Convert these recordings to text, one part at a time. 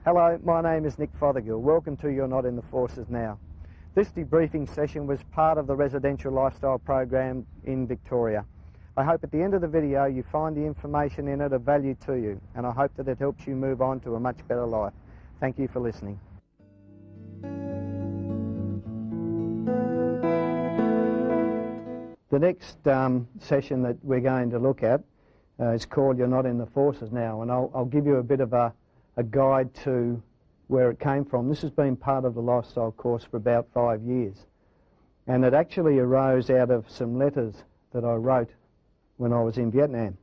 Hello, my name is Nick Fothergill. Welcome to You're Not in the Forces Now. This debriefing session was part of the residential lifestyle program in Victoria. I hope at the end of the video you find the information in it of value to you, and I hope that it helps you move on to a much better life. Thank you for listening. The next session that we're going to look at is called You're Not in the Forces Now, and I'll give you a bit of a guide to where it came from. This has been part of the lifestyle course for about 5 years, and it actually arose out of some letters that I wrote when I was in Vietnam.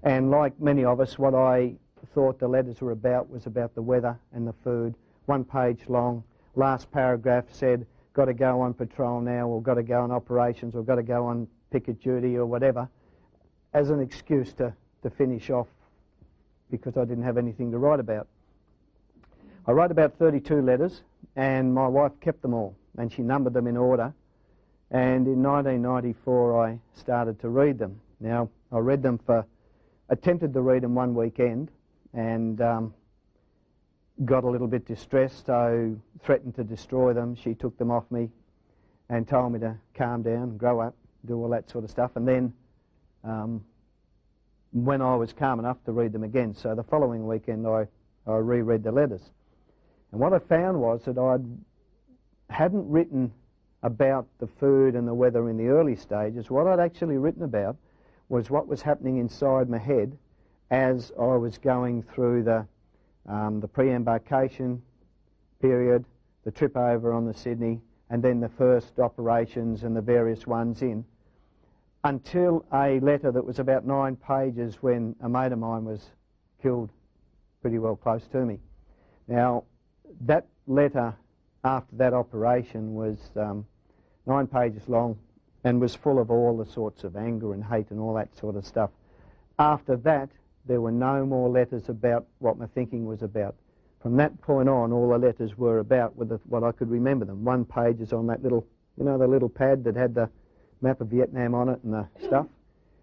And like many of us, what I thought the letters were about was about the weather and the food. 1 page long. Last paragraph said, got to go on patrol now, or got to go on operations, or got to go on picket duty or whatever, as an excuse to finish off, because I didn't have anything to write about. I wrote about 32 letters, and my wife kept them all, and she numbered them in order. And in 1994 I started to read them. Now, I read them attempted to read them one weekend, and got a little bit distressed, so threatened to destroy them. She took them off me and told me to calm down, grow up, do all that sort of stuff. And then when I was calm enough to read them again, so the following weekend I reread the letters. And what I found was that I hadn't written about the food and the weather in the early stages. What I'd actually written about was what was happening inside my head as I was going through the pre-embarkation period, the trip over on the Sydney, and then the first operations and the various ones in, until a letter that was about 9 pages when a mate of mine was killed pretty well close to me. Now, that letter after that operation was 9 pages long and was full of all the sorts of anger and hate and all that sort of stuff. After that, there were no more letters about what my thinking was about. From that point on, all the letters were about what I could remember them. 1 page is on that little, you know, the little pad that had the map of Vietnam on it and the stuff.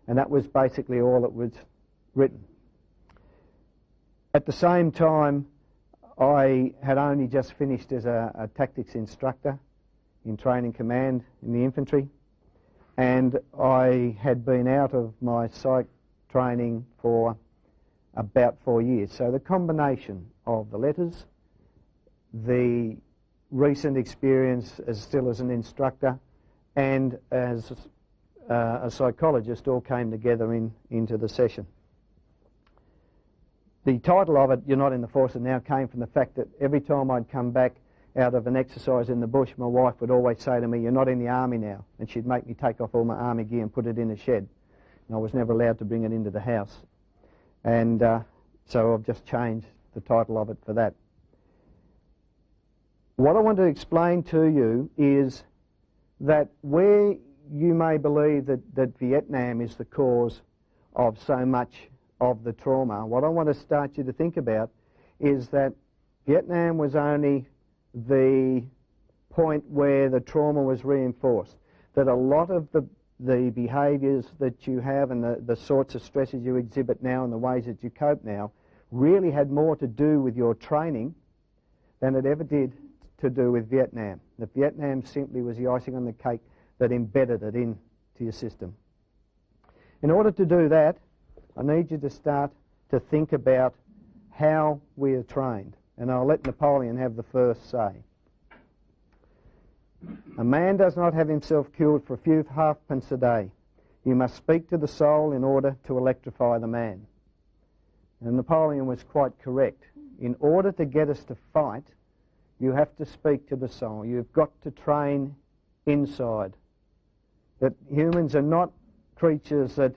And that was basically all that was written. At the same time, I had only just finished as a tactics instructor in training command in the infantry, and I had been out of my psych training for about 4 years. So the combination of the letters, the recent experience still as an instructor, and as a psychologist all came together into the session. The title of it, You're Not in the Forces Now, came from the fact that every time I'd come back out of an exercise in the bush, my wife would always say to me, you're not in the army now, and she'd make me take off all my army gear and put it in a shed, and I was never allowed to bring it into the house. And so I've just changed the title of it for that. What I want to explain to you is that where you may believe that Vietnam is the cause of so much of the trauma, what I want to start you to think about is that Vietnam was only the point where the trauma was reinforced, that a lot of the behaviours that you have and the sorts of stresses you exhibit now and the ways that you cope now really had more to do with your training than it ever did to do with Vietnam. That Vietnam simply was the icing on the cake that embedded it into your system. In order to do that, I need you to start to think about how we are trained. And I'll let Napoleon have the first say. A man does not have himself killed for a few halfpence a day. You must speak to the soul in order to electrify the man. And Napoleon was quite correct. In order to get us to fight, you have to speak to the soul. You've got to train inside. That humans are not creatures that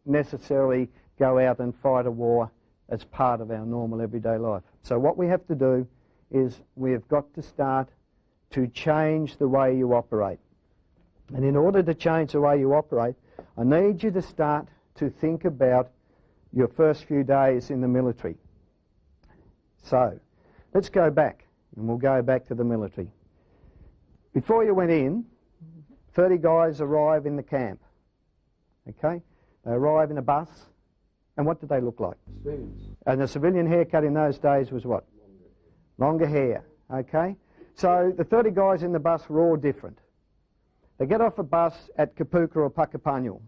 necessarily go out and fight a war as part of our normal everyday life. So what we have to do is we have got to start to change the way you operate. And in order to change the way you operate, I need you to start to think about your first few days in the military. So let's go back, and we'll go back to the military. Before you went in, 30 guys arrive in the camp. Okay? They arrive in a bus, and what did they look like? Civilians. And the civilian haircut in those days was what? longer hair, okay? So the 30 guys in the bus were all different. They get off a bus at Kapuka or Puckapunyal.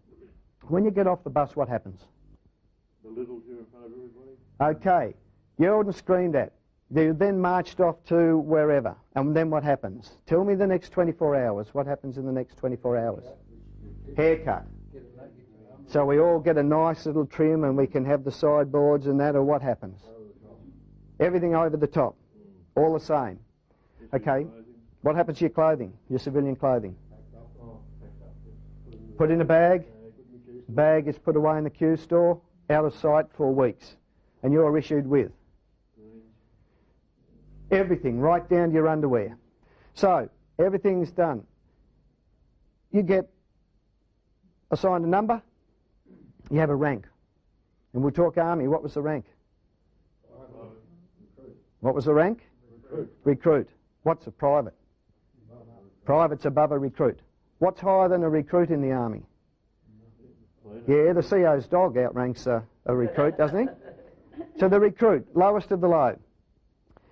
When you get off the bus, what happens? The littles here in front of everybody. Okay, yelled and screamed at. They then marched off to wherever. And then what happens? Tell me the next 24 hours. What happens in the next 24 hours? Haircut. So we all get a nice little trim and we can have the sideboards and that, or what happens? Everything over the top. All the same. Okay, what happens to your clothing, your civilian clothing? Put in a bag. Bag is put away in the Q store, out of sight for weeks. And you're issued with everything, right down to your underwear. So, everything's done. You get assigned a number, you have a rank. And we'll talk Army. What was the rank? What was the rank? Recruit. What's a private? Private's above a recruit. What's higher than a recruit in the Army? Yeah, the CO's dog outranks a recruit, doesn't he? So the recruit, lowest of the low.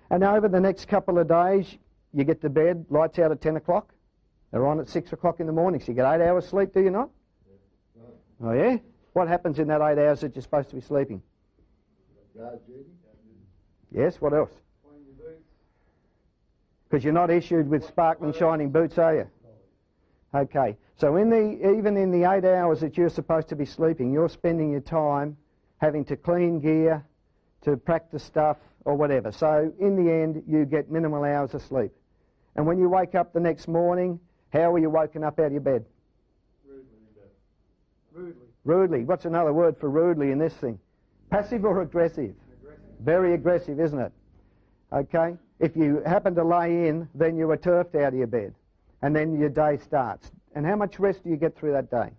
And over the next couple of days, you get to bed, lights out at 10 o'clock. They're on at 6 o'clock in the morning, so you get 8 hours sleep, do you not? Oh, yeah? What happens in that 8 hours that you're supposed to be sleeping? Yes, what else? Because you're not issued with sparkling shining boots, are you? Okay, so even in the 8 hours that you're supposed to be sleeping, you're spending your time having to clean gear, to practice stuff, or whatever. So in the end, you get minimal hours of sleep. And when you wake up the next morning, how are you woken up out of your bed? Rudely. Rudely. What's another word for rudely in this thing? Passive or aggressive? Very aggressive, isn't it? Okay? If you happen to lay in, then you are turfed out of your bed. And then your day starts. And how much rest do you get through that day?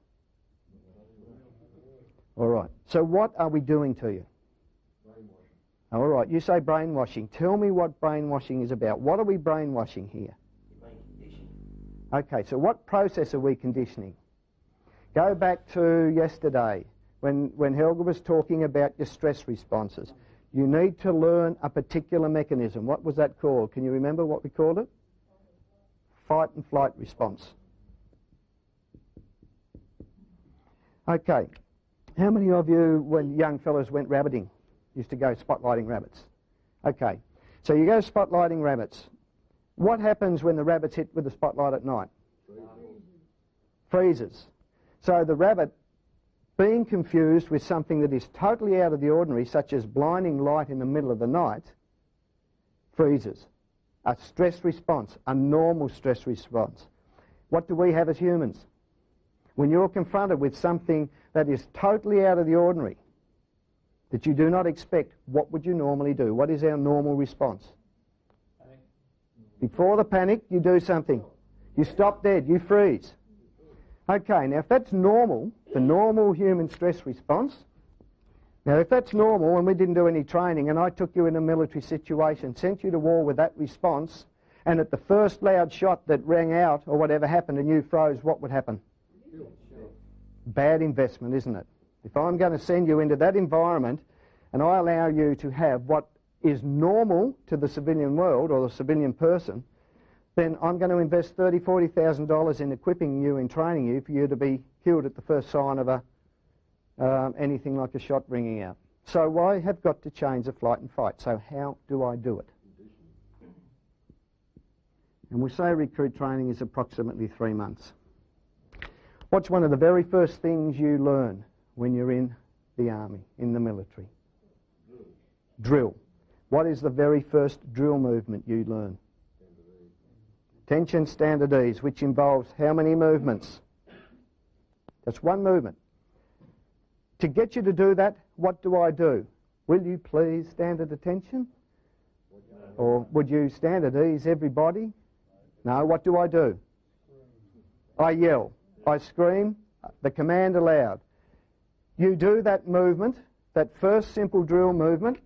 All right. So what are we doing to you? All right. You say brainwashing. Tell me what brainwashing is about. What are we brainwashing here? Okay. So what process are we conditioning? Go back to yesterday when Helga was talking about your stress responses. You need to learn a particular mechanism. What was that called? Can you remember what we called it? Fight and flight response. Okay. How many of you, when young fellows went rabbiting, used to go spotlighting rabbits? Okay. So you go spotlighting rabbits. What happens when the rabbit's hit with the spotlight at night? Freezes. So the rabbit, being confused with something that is totally out of the ordinary, such as blinding light in the middle of the night, freezes. A stress response, a normal stress response. What do we have as humans? When you're confronted with something that is totally out of the ordinary, that you do not expect, what would you normally do? What is our normal response? Panic. Before the panic, you do something. You stop dead, you freeze. Okay, now if that's normal, the normal human stress response, now if that's normal and we didn't do any training and I took you in a military situation, sent you to war with that response, and at the first loud shot that rang out or whatever happened and you froze, what would happen? Bad investment, isn't it? If I'm going to send you into that environment and I allow you to have what is normal to the civilian world or the civilian person, then I'm going to invest $30,000, $40,000 in equipping you and training you for you to be killed at the first sign of anything like a shot ringing out. So I have got to change the flight and fight. So how do I do it? And we say recruit training is approximately 3 months. What's one of the very first things you learn when you're in the army, in the military? Drill. What is the very first drill movement you learn? Tension standard ease, which involves how many movements? That's one movement. To get you to do that, what do I do? Will you please stand at attention? Or would you stand at ease, everybody? No, what do I do? I yell. I scream. The command aloud. You do that movement, that first simple drill movement.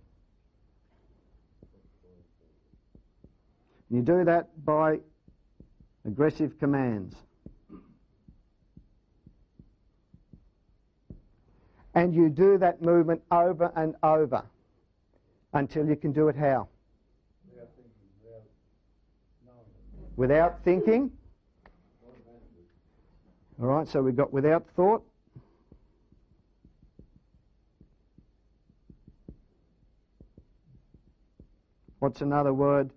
You do that by aggressive commands. And you do that movement over and over until you can do it how? Without thinking. All right, so we've got without thought. What's another word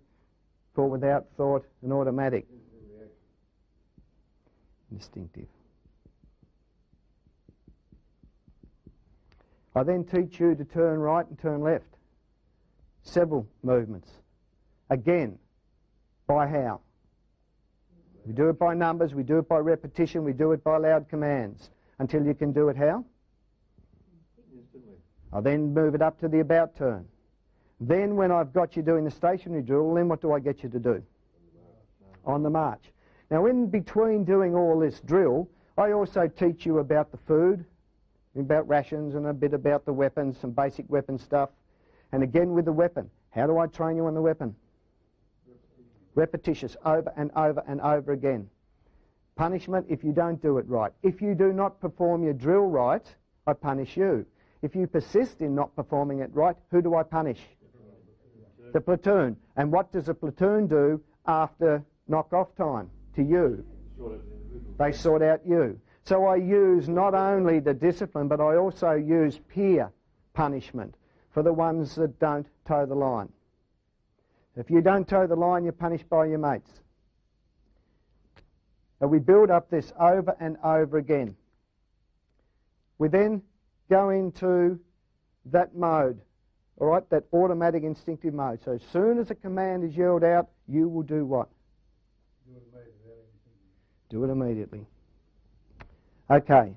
for without thought and automatic? Instinctive. I then teach you to turn right and turn left. Several movements. Again, by how? We do it by numbers, we do it by repetition, we do it by loud commands. Until you can do it how? Instantly. I then move it up to the about turn. Then when I've got you doing the stationary drill, then what do I get you to do? On the march. Now in between doing all this drill, I also teach you about the food, about rations and a bit about the weapons, some basic weapon stuff. And again with the weapon, how do I train you on the weapon? Repetitious, over and over and over again. Punishment if you don't do it right. If you do not perform your drill right, I punish you. If you persist in not performing it right, who do I punish? The platoon. And what does a platoon do after knock-off time to you? They sort out you. So I use not only the discipline, but I also use peer punishment for the ones that don't toe the line. If you don't toe the line, you're punished by your mates. And we build up this over and over again. We then go into that mode, all right, that automatic instinctive mode. So as soon as a command is yelled out, you will do what? Do it immediately. Okay.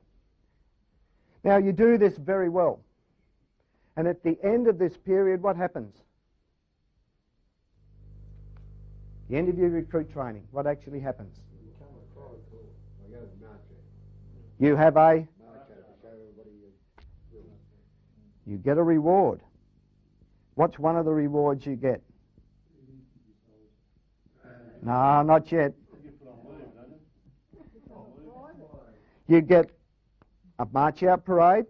Now you do this very well. And at the end of this period, what happens? The end of your recruit training, what actually happens? You have a... You get a reward. What's one of the rewards you get? No, not yet. You get a march out parade,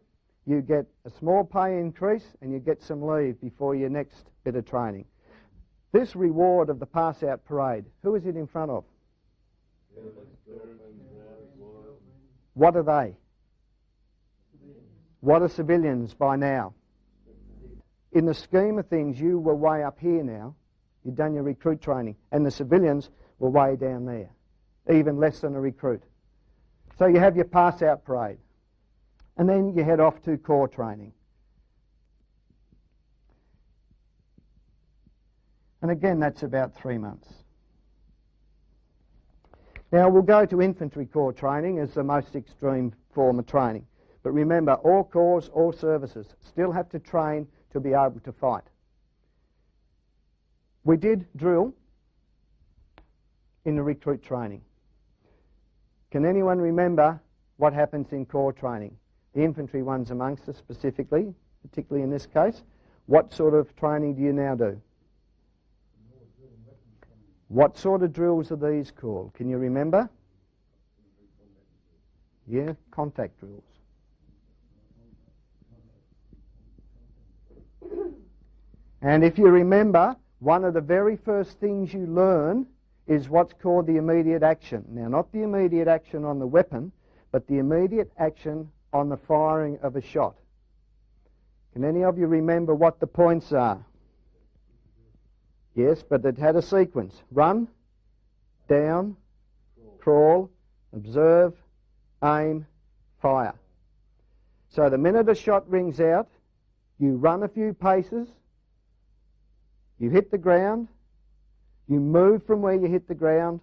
you get a small pay increase, and you get some leave before your next bit of training. This reward of the pass out parade, who is it in front of? What are they? What are civilians by now? In the scheme of things, you were way up here now. You'd done your recruit training, and the civilians were way down there, even less than a recruit. So you have your pass out parade, and then you head off to corps training. And again, that's about 3 months. Now we'll go to infantry corps training as the most extreme form of training. But remember, all corps, all services still have to train to be able to fight. We did drill in the recruit training. Can anyone remember what happens in corps training? The infantry ones amongst us specifically, particularly in this case. What sort of training do you now do? What sort of drills are these called? Can you remember? Yeah, contact drills. And if you remember, one of the very first things you learn is what's called the immediate action. Now, not the immediate action on the weapon, but the immediate action on the firing of a shot. Can any of you remember what the points are? Yes, but it had a sequence. Run, down, crawl, observe, aim, fire. So the minute a shot rings out, you run a few paces, you hit the ground, you move from where you hit the ground,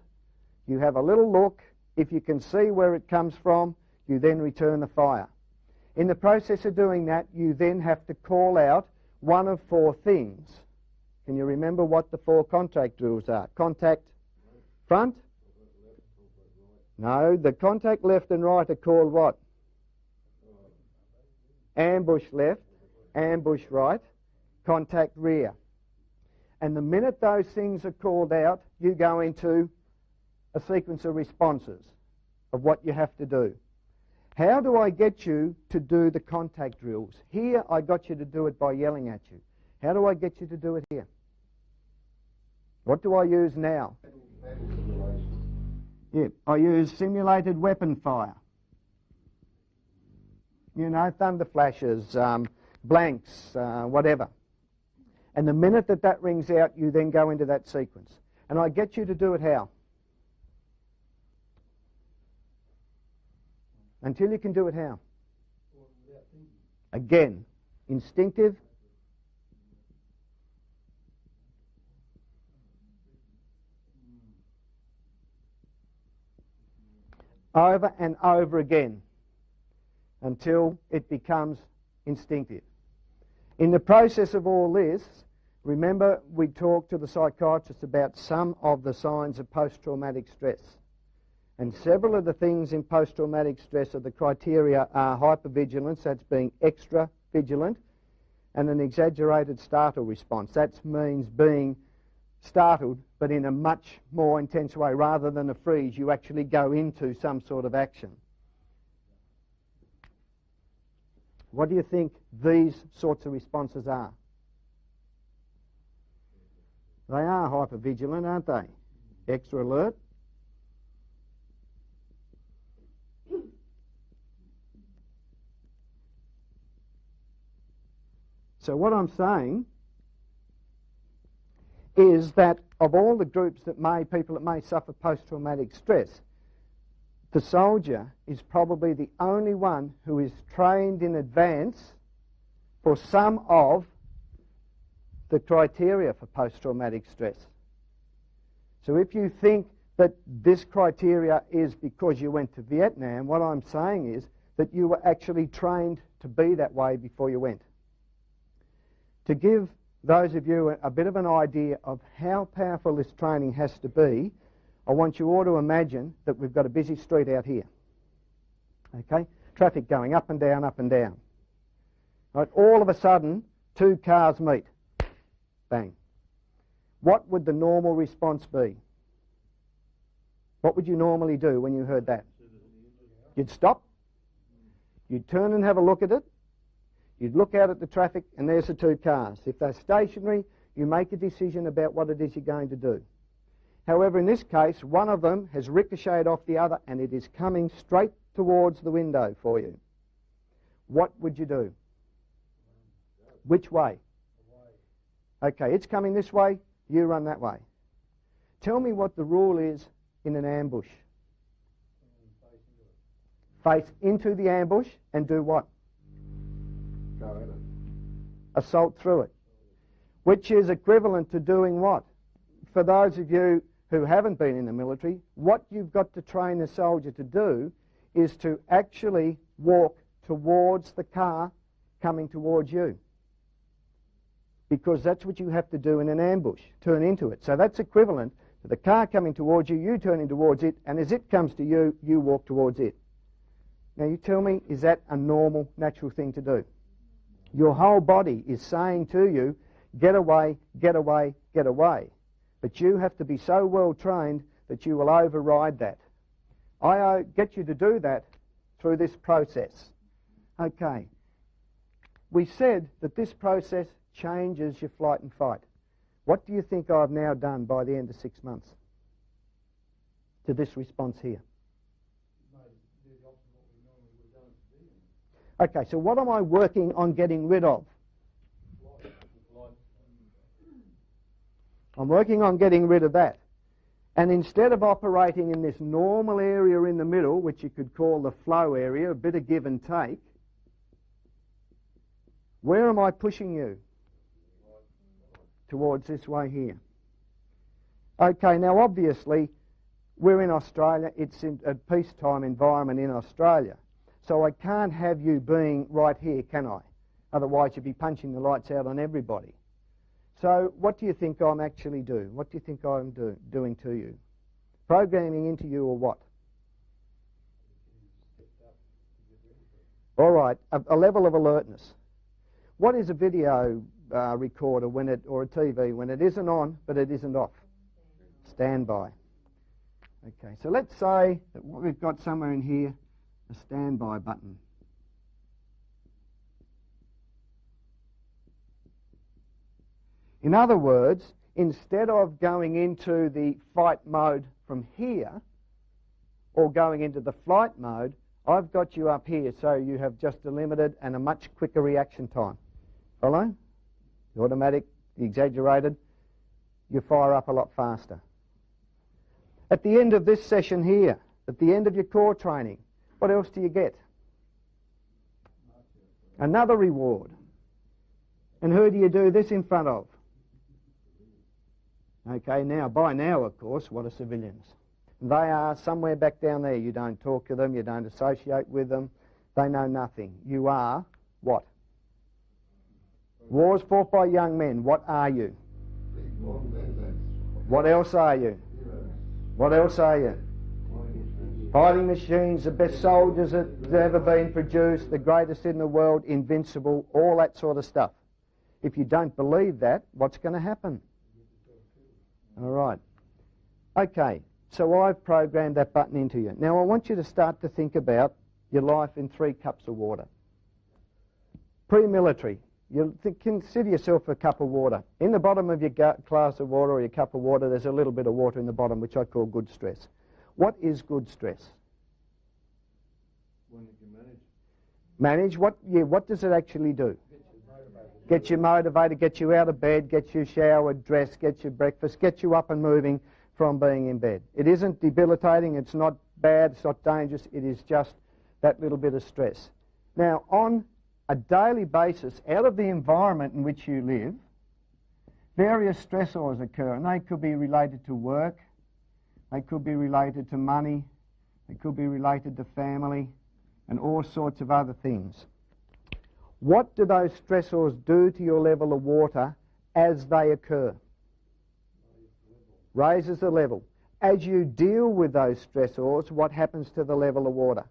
you have a little look. If you can see where it comes from, you then return the fire. In the process of doing that, you then have to call out one of 4 things. Can you remember what the 4 contact drills are? Contact front? No, the contact left and right are called what? Ambush left, ambush right, contact rear. And the minute those things are called out, you go into a sequence of responses of what you have to do. How do I get you to do the contact drills? Here I got you to do it by yelling at you. How do I get you to do it here? What do I use now? Yeah, I use simulated weapon fire. You know, thunder flashes, blanks, whatever. And the minute that that rings out, you then go into that sequence. And I get you to do it how? Until you can do it how? Again, instinctive. Over and over again until it becomes instinctive. In the process of all this, remember we talked to the psychiatrist about some of the signs of post-traumatic stress. And several of the things in post-traumatic stress of the criteria are hypervigilance, that's being extra vigilant, and an exaggerated startle response. That means being startled, but in a much more intense way. Rather than a freeze, you actually go into some sort of action. What do you think these sorts of responses are? They are hypervigilant, aren't they? Extra alert. So what I'm saying is that of all the groups people that may suffer post-traumatic stress, the soldier is probably the only one who is trained in advance for some of the criteria for post-traumatic stress. So if you think that this criteria is because you went to Vietnam, what I'm saying is that you were actually trained to be that way before you went. To give those of you a bit of an idea of how powerful this training has to be, I want you all to imagine that we've got a busy street out here. Okay? Traffic going up and down, up and down. Right? All of a sudden, two cars meet. Bang. What would the normal response be? What would you normally do when you heard that? You'd stop. You'd turn and have a look at it. You'd look out at the traffic and there's the two cars. If they're stationary, you make a decision about what it is you're going to do. However, in this case, one of them has ricocheted off the other and it is coming straight towards the window for you. What would you do? Which way? Okay, it's coming this way, you run that way. Tell me what the rule is in an ambush. Face into the ambush and do what? Go at it. Assault through it. Which is equivalent to doing what? For those of you who haven't been in the military, what you've got to train a soldier to do is to actually walk towards the car coming towards you. Because that's what you have to do in an ambush, turn into it. So that's equivalent to the car coming towards you, you turning towards it, and as it comes to you, you walk towards it. Now you tell me, is that a normal, natural thing to do? Your whole body is saying to you, get away, get away, get away. But you have to be so well trained that you will override that. I get you to do that through this process. Okay. We said that this process changes your flight and fight. What do you think I've now done by the end of 6 months to this response here? Okay, so what am I working on getting rid of? I'm working on getting rid of that. And instead of operating in this normal area in the middle, which you could call the flow area, a bit of give and take, where am I pushing you? Towards this way here. Okay, now obviously we're in Australia, it's in a peacetime environment in Australia. So I can't have you being right here, can I? Otherwise you'd be punching the lights out on everybody. So what do you think I'm actually doing? What do you think I'm doing to you? Programming into you or what? All right, a level of alertness. What is a video recorder or a TV when it isn't on but it isn't off? Standby. Okay, so let's say that what we've got somewhere in here, a standby button. In other words, instead of going into the fight mode from here, or going into the flight mode, I've got you up here so you have just a limited and a much quicker reaction time. Follow? The automatic, the exaggerated, you fire up a lot faster. At the end of this session here, at the end of your core training, what else do you get? Another reward. And who do you do this in front of? Okay, now, by now, of course, what are civilians? They are somewhere back down there. You don't talk to them, you don't associate with them, they know nothing. You are what? Wars fought by young men. What are you? What else are you? What else are you? Fighting machines, the best soldiers that have ever been produced, the greatest in the world, invincible, all that sort of stuff. If you don't believe that, what's going to happen? All right. Okay, so I've programmed that button into you. Now I want you to start to think about your life in 3 cups of water. Pre-military, you consider yourself a cup of water. In the bottom of your glass of water or your cup of water, there's a little bit of water in the bottom, which I call good stress. What is good stress? One you can manage. Manage? What does it actually do? Get you motivated, get you out of bed, get you showered, dressed, get you breakfast, get you up and moving from being in bed. It isn't debilitating, it's not bad, it's not dangerous, it is just that little bit of stress. Now, on a daily basis, out of the environment in which you live, various stressors occur, and they could be related to work, they could be related to money, they could be related to family, and all sorts of other things. What do those stressors do to your level of water as they occur? Raises the level. As you deal with those stressors, what happens to the level of water?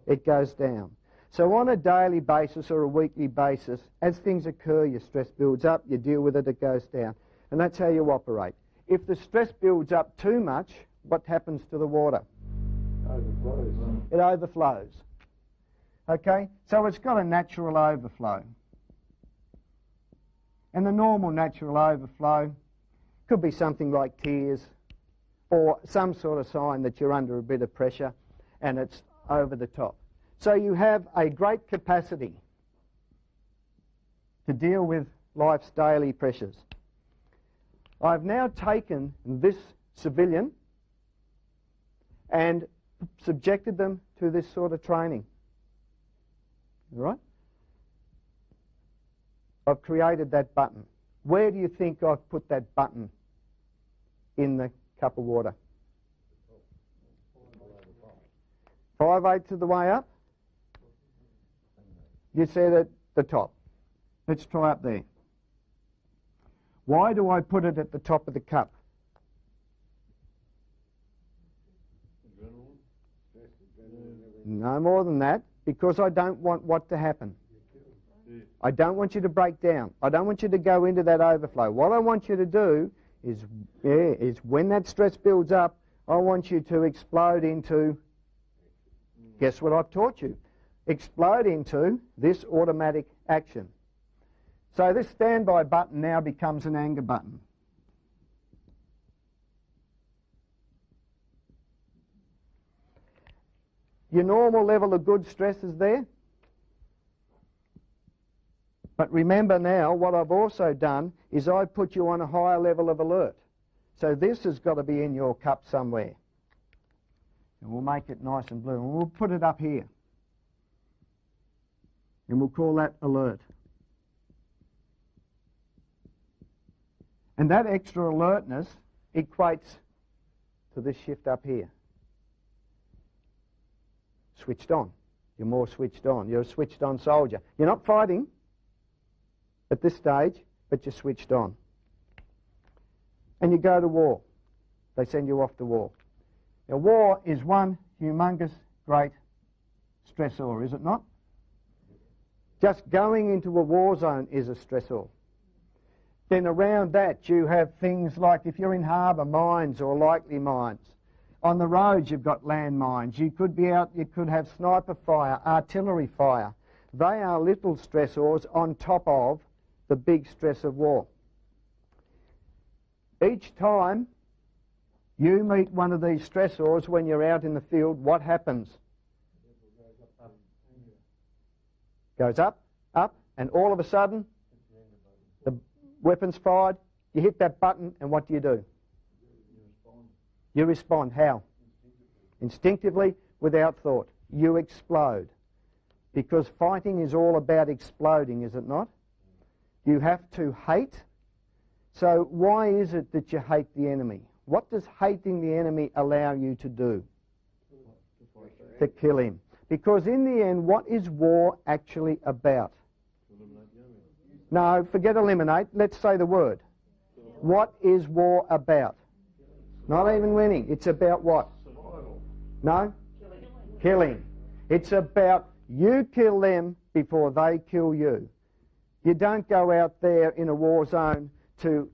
It goes down. So on a daily basis or a weekly basis, as things occur, your stress builds up, you deal with it, it goes down. And that's how you operate. If the stress builds up too much, what happens to the water? Overflows. It overflows. Okay, so it's got a natural overflow. And the normal natural overflow could be something like tears or some sort of sign that you're under a bit of pressure and it's over the top. So you have a great capacity to deal with life's daily pressures. I've now taken this civilian and subjected them to this sort of training. All right? I've created that button. Where do you think I've put that button in the cup of water? 5/8 of the way up? You said at the top. Let's try up there. Why do I put it at the top of the cup? No more than that, because I don't want what to happen. I don't want you to break down. I don't want you to go into that overflow. What I want you to do is when that stress builds up, I want you to explode into, guess what I've taught you? Explode into this automatic action. So this standby button now becomes an anger button. Your normal level of good stress is there. But remember now, what I've also done is I've put you on a higher level of alert. So this has got to be in your cup somewhere. And we'll make it nice and blue. And we'll put it up here. And we'll call that alert. And that extra alertness equates to this shift up here. Switched on. You're more switched on. You're a switched on soldier. You're not fighting at this stage, but you're switched on. And you go to war. They send you off to war. Now, war is one humongous great stressor, is it not? Just going into a war zone is a stressor. Then around that you have things like, if you're in harbour, mines or likely mines. On the roads you've got land mines. You could be out, you could have sniper fire, artillery fire. They are little stressors on top of the big stress of war. Each time You meet one of these stressors when you're out in the field, what happens? Goes up, up, and all of a sudden, the weapon's fired, you hit that button, and what do? You respond. How? Instinctively, without thought. You explode. Because fighting is all about exploding, is it not? You have to hate. So why is it that you hate the enemy? What does hating the enemy allow you to do? To kill him. Because in the end, what is war actually about? No, forget eliminate. Let's say the word. What is war about? Not even winning. It's about what? No? Killing. It's about you kill them before they kill you. You don't go out there in a war zone to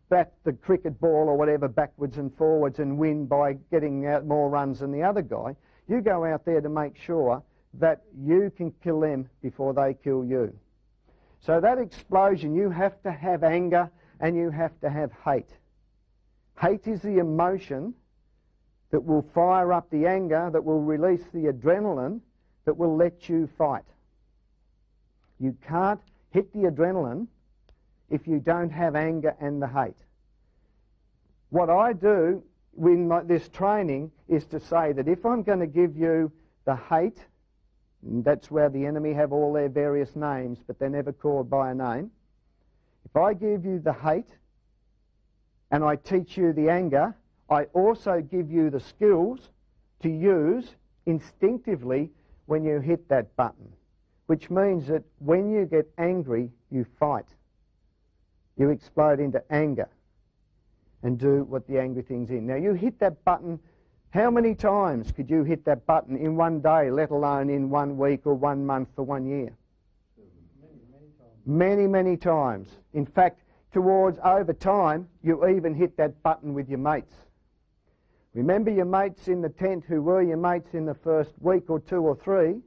bat the cricket ball or whatever backwards and forwards and win by getting out more runs than the other guy. You go out there to make sure that you can kill them before they kill you. So that explosion, you have to have anger and you have to have hate. Hate is the emotion that will fire up the anger, that will release the adrenaline, that will let you fight. You can't hit the adrenaline if you don't have anger and the hate. What I do in this training is to say that if I'm going to give you the hate, that's where the enemy have all their various names, but they're never called by a name. If I give you the hate and I teach you the anger, I also give you the skills to use instinctively when you hit that button, which means that when you get angry, you fight. You explode into anger and do what the angry thing's in. Now, you hit that button. How many times could you hit that button in one day, let alone in 1 week or 1 month or 1 year? Many, many times. In fact, towards over time, you even hit that button with your mates. Remember your mates in the tent who were your mates in the first week or 2 or 3?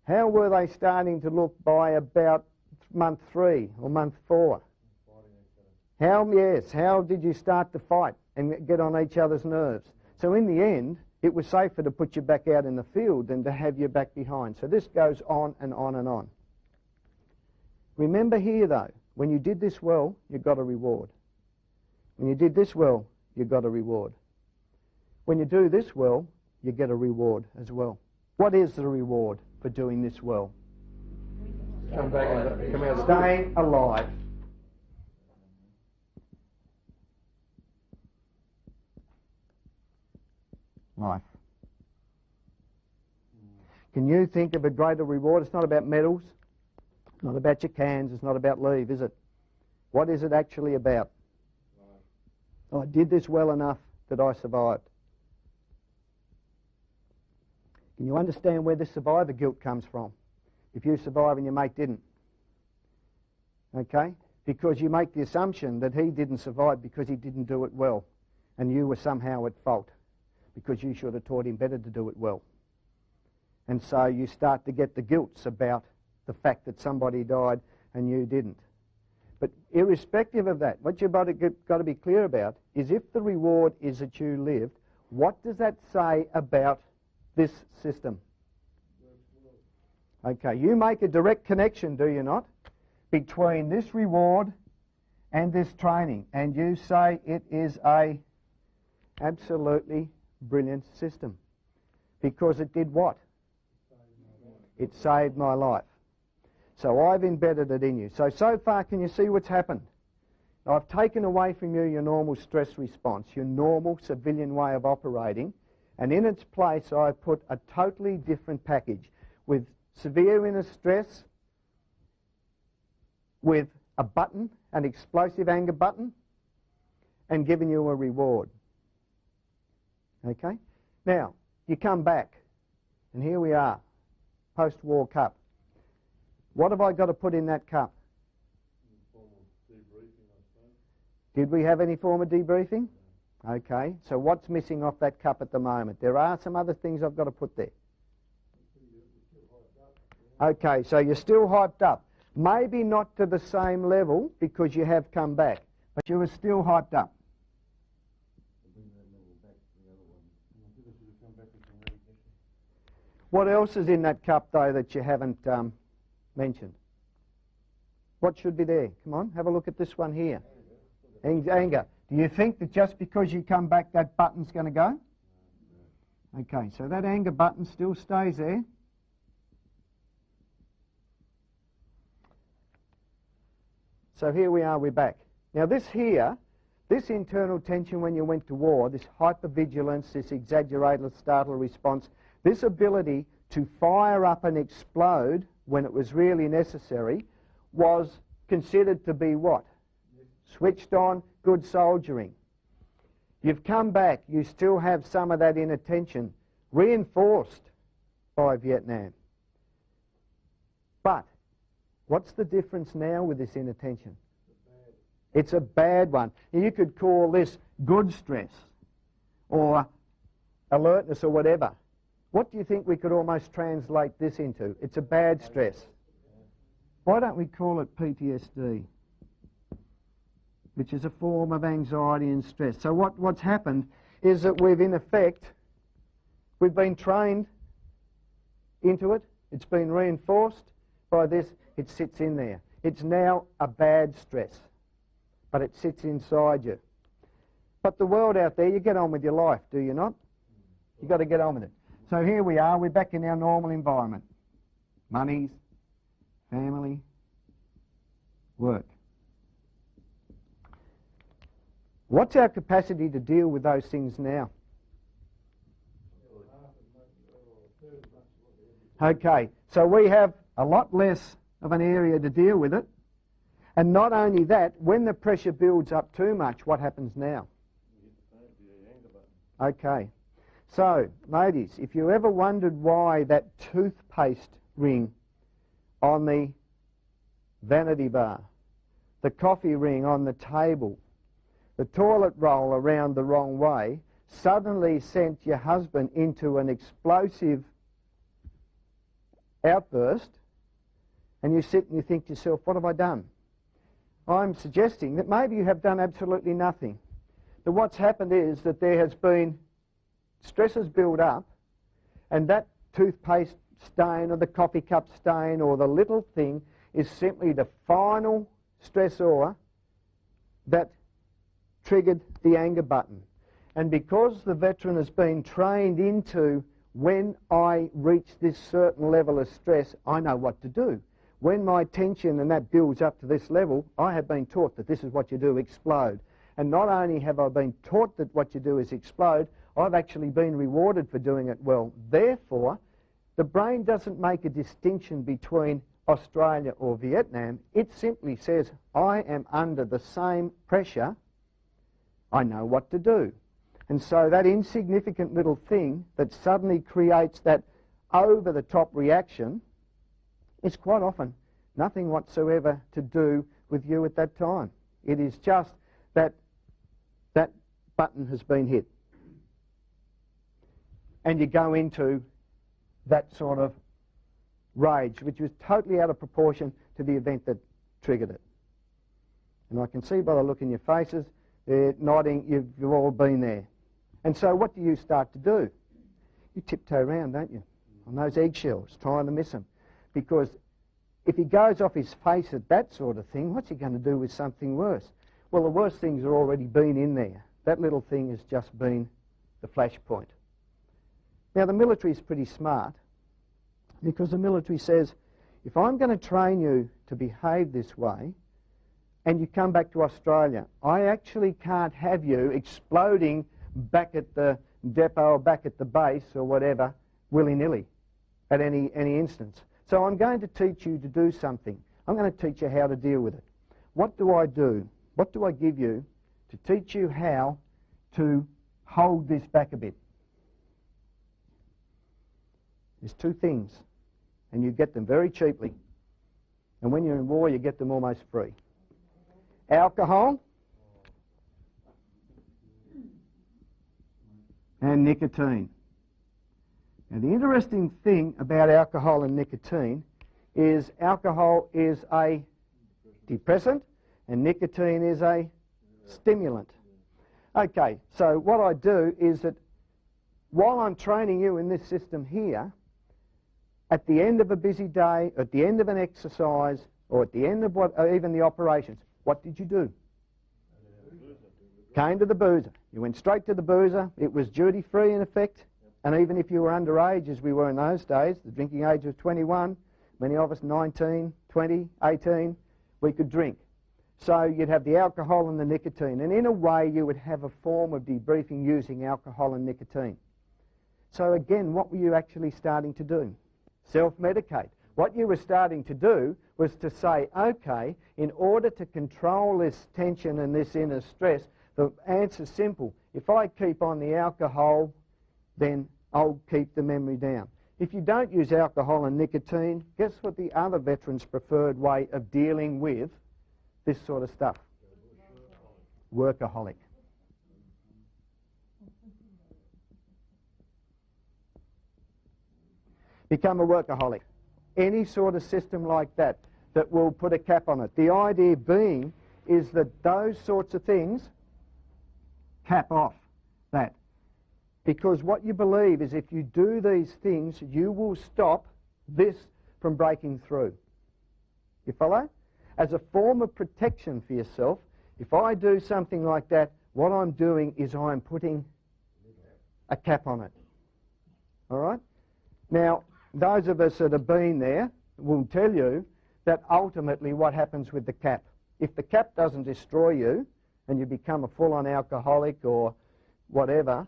How were they starting to look by about month 3 or month 4? How did you start to fight and get on each other's nerves? So in the end, it was safer to put you back out in the field than to have you back behind. So this goes on and on and on. Remember here though, when you did this well, you got a reward. When you did this well, you got a reward. When you do this well, you get a reward as well. What is the reward for doing this well? Come back and come out. Staying alive. Life. Can you think of a greater reward? It's not about medals. It's not about your cans. It's not about leave, is it? What is it actually about? I did this well enough that I survived. Can you understand where this survivor guilt comes from? If you survive and your mate didn't. Okay? Because you make the assumption that he didn't survive because he didn't do it well, and you were somehow at fault because you should have taught him better to do it well. And so you start to get the guilts about the fact that somebody died and you didn't. But irrespective of that, what you've got to be clear about is if the reward is that you lived, what does that say about this system? Okay, you make a direct connection, do you not, between this reward and this training, and you say it is a absolutely brilliant system. Because it did what? It saved my life. So I've embedded it in you. So far, can you see what's happened? I've taken away from you your normal stress response, your normal civilian way of operating, and in its place I put a totally different package with severe inner stress, with a button, an explosive anger button, and given you a reward. Okay? Now, you come back, and here we are, post-war cup. What have I got to put in that cup? Did we have any form of debriefing? Okay, so what's missing off that cup at the moment? There are some other things I've got to put there. Okay, so you're still hyped up. Maybe not to the same level because you have come back, but you were still hyped up. What else is in that cup, though, that you haven't mentioned? What should be there? Come on, have a look at this one here. Anger. Do you think that just because you come back that button's going to go? Okay, so that anger button still stays there. So here we are, we're back. Now this here, this internal tension when you went to war, this hypervigilance, this exaggerated startle response, this ability to fire up and explode when it was really necessary was considered to be what? Switched on, good soldiering. You've come back, you still have some of that inner tension, reinforced by Vietnam. But what's the difference now with this inner tension? It's a bad one. You could call this good stress or alertness or whatever. What do you think we could almost translate this into? It's a bad stress. Why don't we call it PTSD? Which is a form of anxiety and stress. So what's happened is that we've, in effect, we've been trained into it. It's been reinforced by this. It sits in there. It's now a bad stress, but it sits inside you. But the world out there, you get on with your life, do you not? You've got to get on with it. So here we are. We're back in our normal environment. Monies, family, work. What's our capacity to deal with those things now? Okay, so we have a lot less of an area to deal with it. And not only that, when the pressure builds up too much, what happens now? Okay, so ladies, if you ever wondered why that toothpaste ring on the vanity bar, the coffee ring on the table, the toilet roll around the wrong way, suddenly sent your husband into an explosive outburst, and you sit and you think to yourself, what have I done? I'm suggesting that maybe you have done absolutely nothing. That what's happened is that there has been stresses build up, and that toothpaste stain or the coffee cup stain or the little thing is simply the final stressor that triggered the anger button. And because the veteran has been trained into, when I reach this certain level of stress, I know what to do. When my tension and that builds up to this level, I have been taught that this is what you do, explode. And not only have I been taught that what you do is explode, I've actually been rewarded for doing it well. Therefore, the brain doesn't make a distinction between Australia or Vietnam. It simply says, I am under the same pressure, I know what to do. And so that insignificant little thing that suddenly creates that over-the-top reaction is quite often nothing whatsoever to do with you at that time. It is just that that button has been hit. And you go into that sort of rage, which was totally out of proportion to the event that triggered it. And I can see by the look in your faces, they're nodding, you've all been there. And so what do you start to do? You tiptoe around, don't you, on those eggshells, trying to miss them. Because if he goes off his face at that sort of thing, what's he going to do with something worse? Well, the worst things have already been in there. That little thing has just been the flashpoint. Now, the military is pretty smart, because the military says, if I'm going to train you to behave this way, and you come back to Australia, I actually can't have you exploding back at the depot or back at the base or whatever, willy-nilly, at any instance. So I'm going to teach you to do something. I'm going to teach you how to deal with it. What do I do? What do I give you to teach you how to hold this back a bit? There's two things, and you get them very cheaply. And when you're in war, you get them almost free. Alcohol and nicotine. Now, the interesting thing about alcohol and nicotine is alcohol is a depressant and nicotine is a stimulant. Okay, so what I do is that while I'm training you in this system here, at the end of a busy day, at the end of an exercise, or at the end of even the operations, what did you do? Came to the boozer. You went straight to the boozer. It was duty-free in effect. And even if you were underage, as we were in those days, the drinking age was 21, many of us 19, 20, 18, we could drink. So you'd have the alcohol and the nicotine. And in a way, you would have a form of debriefing using alcohol and nicotine. So again, what were you actually starting to do? Self-medicate. What you were starting to do was to say, okay, in order to control this tension and this inner stress, the answer's simple. If I keep on the alcohol, then I'll keep the memory down. If you don't use alcohol and nicotine, guess what the other veterans' preferred way of dealing with this sort of stuff? Workaholic. Become a workaholic. Any sort of system like that that will put a cap on it. The idea being is that those sorts of things cap off that. Because what you believe is if you do these things, you will stop this from breaking through. You follow? As a form of protection for yourself, if I do something like that, what I'm doing is I'm putting a cap on it. All right? Now, those of us that have been there will tell you that ultimately what happens with the cap. If the cap doesn't destroy you and you become a full-on alcoholic or whatever,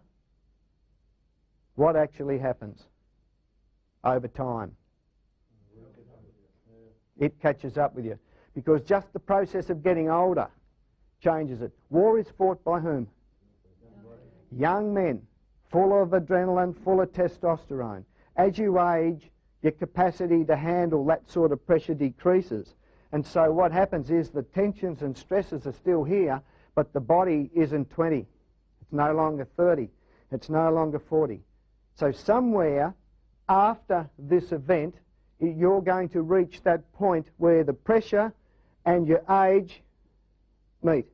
what actually happens over time? It catches up with you. Because just the process of getting older changes it. War is fought by whom? Young men, full of adrenaline, full of testosterone. As you age, your capacity to handle that sort of pressure decreases. And so what happens is the tensions and stresses are still here, but the body isn't 20. It's no longer 30. It's no longer 40. So somewhere after this event, you're going to reach that point where the pressure and your age meet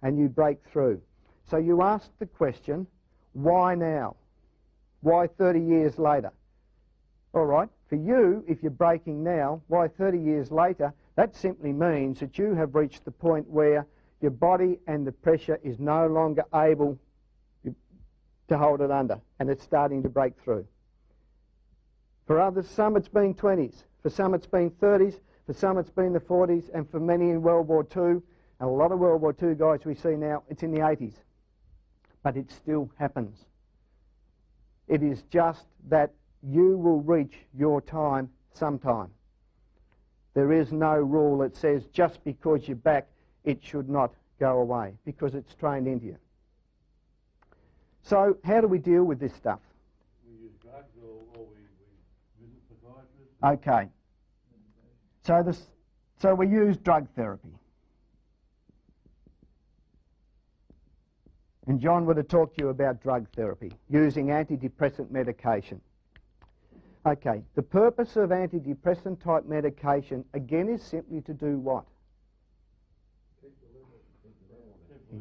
and you break through. So you ask the question, why now? Why 30 years later? All right, for you, if you're breaking now, why 30 years later? That simply means that you have reached the point where your body and the pressure is no longer able to hold it under, and it's starting to break through. For others, some it's been 20s, for some it's been 30s, for some it's been the 40s, and for many in World War II, and a lot of World War II guys we see now, it's in the 80s. But it still happens. It is just that you will reach your time sometime. There is no rule that says just because you're back, it should not go away, because it's trained into you. So how do we deal with this stuff? We use drugs or we visit psychiatrists? Okay. So we use drug therapy. And John would have talked to you about drug therapy, using antidepressant medication. Okay, the purpose of antidepressant type medication, again, is simply to do what?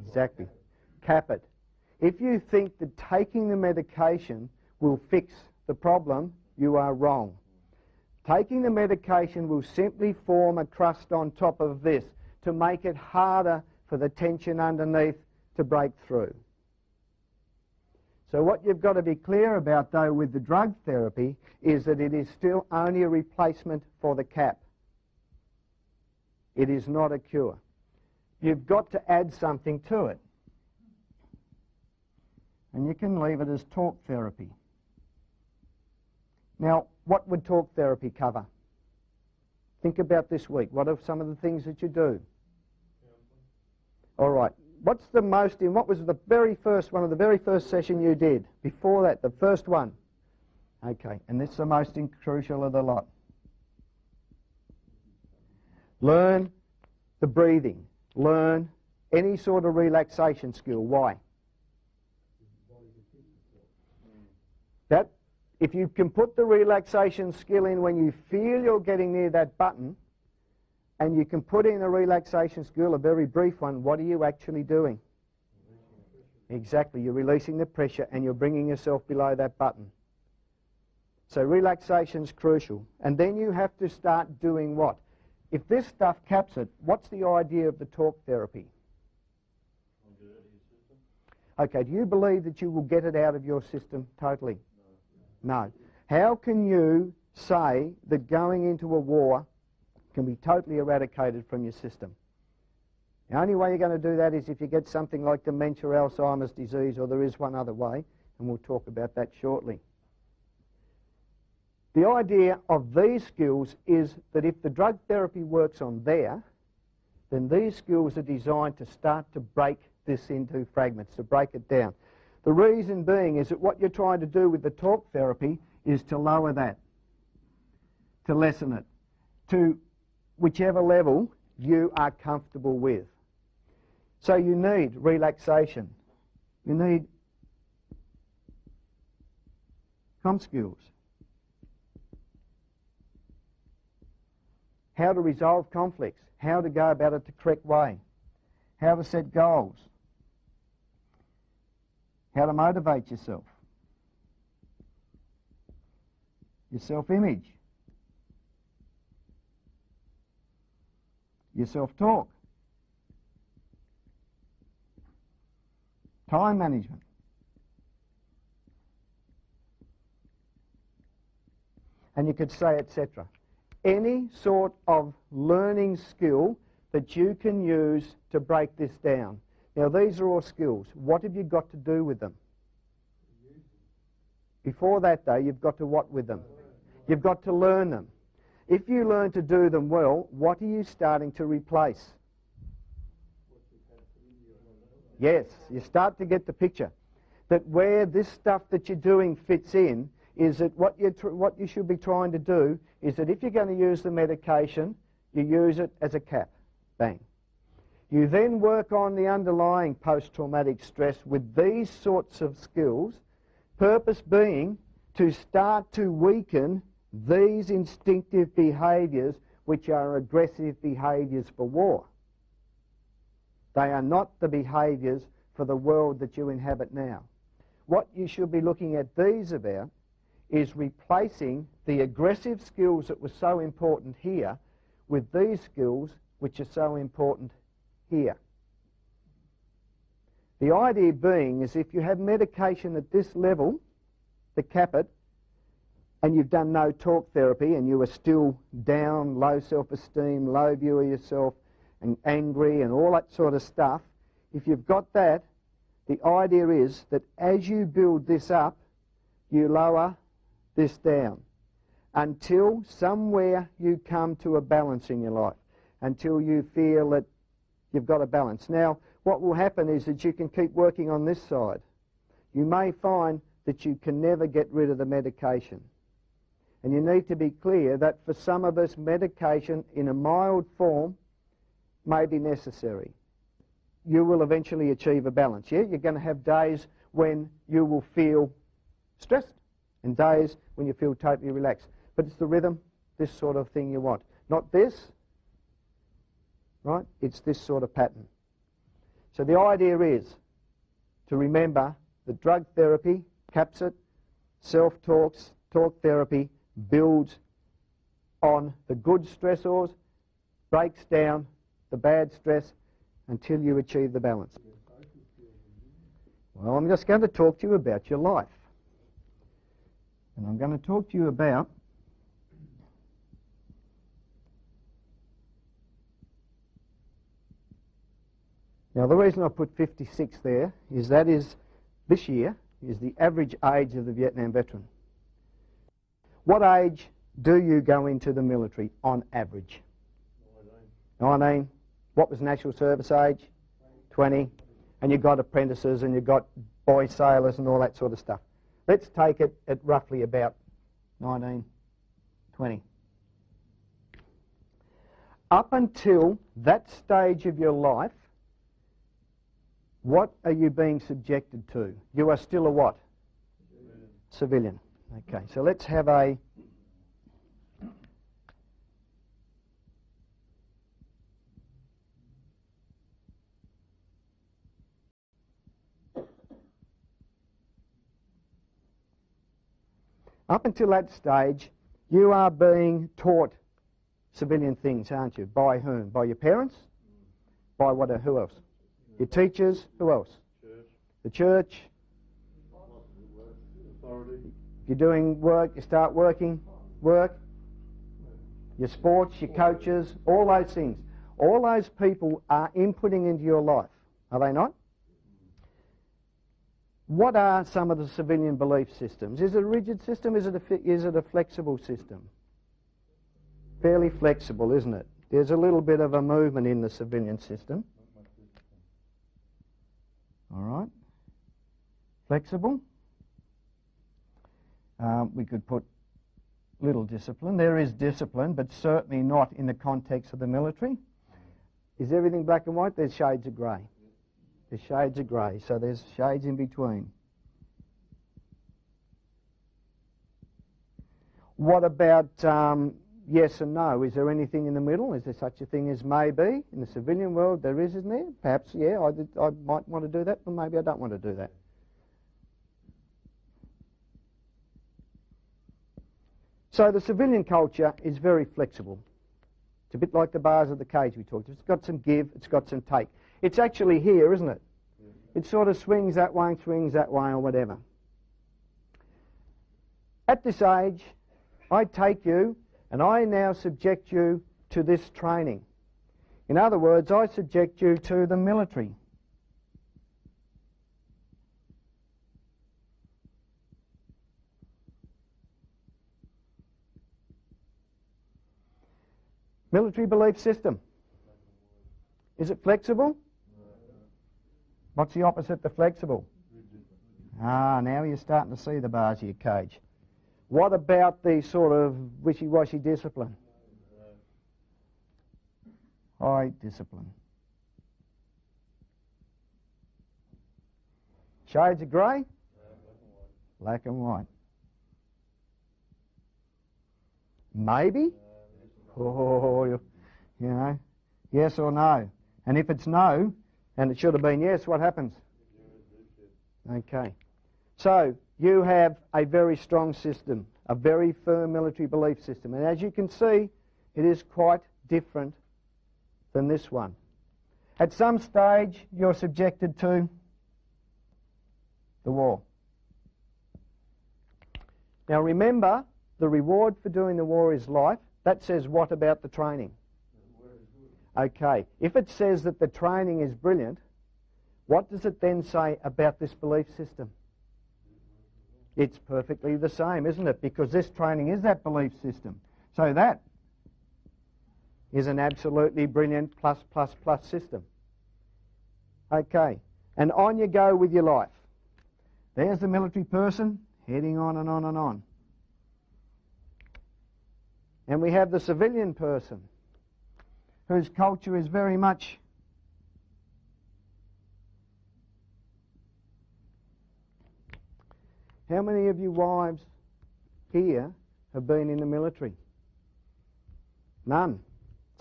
Exactly. Cap it. If you think that taking the medication will fix the problem, you are wrong. Taking the medication will simply form a crust on top of this to make it harder for the tension underneath to break through. So what you've got to be clear about, though, with the drug therapy is that it is still only a replacement for the cap. It is not a cure. You've got to add something to it. And you can leave it as talk therapy. Now, what would talk therapy cover? Think about this week. What are some of the things that you do? All right. What was the very first one of the very first session you did? Before that, the first one. Okay, and this is the most crucial of the lot. Learn the breathing. Learn any sort of relaxation skill. Why? That, if you can put the relaxation skill in when you feel you're getting near that button, and you can put in a relaxation skill, a very brief one, what are you actually doing? Exactly, you're releasing the pressure and you're bringing yourself below that button. So relaxation's crucial. And then you have to start doing what? If this stuff caps it, what's the idea of the talk therapy? Okay, do you believe that you will get it out of your system totally? No. How can you say that going into a war can be totally eradicated from your system? The only way you're going to do that is if you get something like dementia, Alzheimer's disease, or there is one other way, and we'll talk about that shortly. The idea of these skills is that if the drug therapy works on there, then these skills are designed to start to break this into fragments, to break it down. The reason being is that what you're trying to do with the talk therapy is to lower that, to lessen it, to whichever level you are comfortable with. So you need relaxation. You need comm skills. How to resolve conflicts. How to go about it the correct way. How to set goals. How to motivate yourself. Your self-image. Your self-talk. Time management. And you could say etc. Any sort of learning skill that you can use to break this down. Now these are all skills. What have you got to do with them? Before that though, you've got to what with them? You've got to learn them. If you learn to do them well, what are you starting to replace? Yes, you start to get the picture. That where this stuff that you're doing fits in is that what you should be trying to do is that if you're going to use the medication, you use it as a cap. Bang. You then work on the underlying post-traumatic stress with these sorts of skills, purpose being to start to weaken these instinctive behaviours which are aggressive behaviours for war. They are not the behaviours for the world that you inhabit now. What you should be looking at these about is replacing the aggressive skills that were so important here with these skills which are so important here. The idea being is if you have medication at this level, the cap it, and you've done no talk therapy and you are still down, low self-esteem, low view of yourself, and angry and all that sort of stuff, if you've got that, the idea is that as you build this up, you lower this down until somewhere you come to a balance in your life, until you feel that you've got a balance. Now, what will happen is that you can keep working on this side. You may find that you can never get rid of the medication. And you need to be clear that for some of us, medication in a mild form may be necessary. You will eventually achieve a balance. Yeah, you're going to have days when you will feel stressed and days when you feel totally relaxed. But it's the rhythm, this sort of thing you want. Not this, right? It's this sort of pattern. So the idea is to remember that drug therapy caps it, self-talks, talk therapy builds on the good stressors, breaks down the bad stress until you achieve the balance. Well, I'm just going to talk to you about your life. And I'm going to talk to you about now the reason I put 56 there is that is this year is the average age of the Vietnam veteran. What age do you go into the military on average? 19. What was national service age? 20. And you've got apprentices and you've got boy sailors and all that sort of stuff. Let's take it at roughly about 19, 20. Up until that stage of your life, what are you being subjected to? You are still a what? Civilian. Okay, so let's have a Up until that stage, you are being taught civilian things, aren't you? By whom? By your parents? By what? Who else? Your teachers? Who else? The church. If you're doing work, you start working. Work. Your sports, your coaches, all those things. All those people are inputting into your life, are they not? What are some of the civilian belief systems? Is it a rigid system? Is it a flexible system? Fairly flexible, isn't it? There's a little bit of a movement in the civilian system. All right. Flexible. We could put little discipline. There is discipline, but certainly not in the context of the military. Is everything black and white? There's shades of grey. There's shades of grey, so there's shades in between. What about yes and no? Is there anything in the middle? Is there such a thing as maybe? In the civilian world there is, isn't there? Perhaps, yeah, I might want to do that, but maybe I don't want to do that. So the civilian culture is very flexible. It's a bit like the bars of the cage we talked about. It's got some give, it's got some take. It's actually here, isn't it? It sort of swings that way, or whatever. At this age, I take you and I now subject you to this training. In other words, I subject you to the military. Military belief system. Is it flexible? What's the opposite to flexible? Now you're starting to see the bars of your cage. What about the sort of wishy-washy discipline? High discipline. Shades of grey? Black and white. Maybe? Oh, you know, yes or no. And if it's no, and it should have been yes, what happens? Okay. So, you have a very strong system, a very firm military belief system. And as you can see, it is quite different than this one. At some stage, you're subjected to the war. Now remember, the reward for doing the war is life. That says what about the training? Okay, if it says that the training is brilliant, what does it then say about this belief system? It's perfectly the same, isn't it? Because this training is that belief system. So that is an absolutely brilliant plus system. Okay, and on you go with your life. There's the military person heading on and on and on. And we have the civilian person whose culture is very much how many of you wives here have been in the military? None.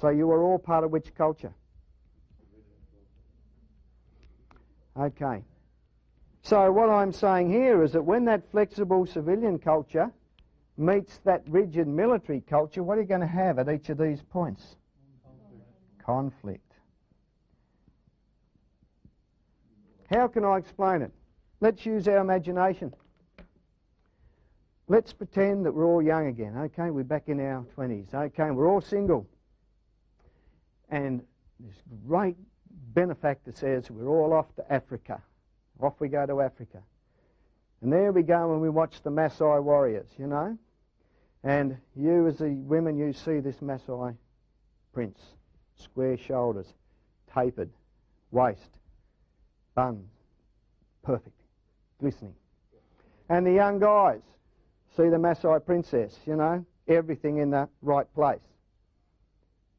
So you are all part of which culture? Okay. So what I'm saying here is that when that flexible civilian culture meets that rigid military culture, what are you going to have at each of these points? Conflict. How can I explain it? Let's use our imagination. Let's pretend that we're all young again. Okay, we're back in our 20s. Okay, we're all single. And this great benefactor says we're all off to Africa. Off we go to Africa. And there we go and we watch the Maasai warriors, you know. And you as the women, you see this Maasai prince. Square shoulders, tapered, waist, bun, perfect, glistening. And the young guys see the Maasai princess, you know, everything in the right place.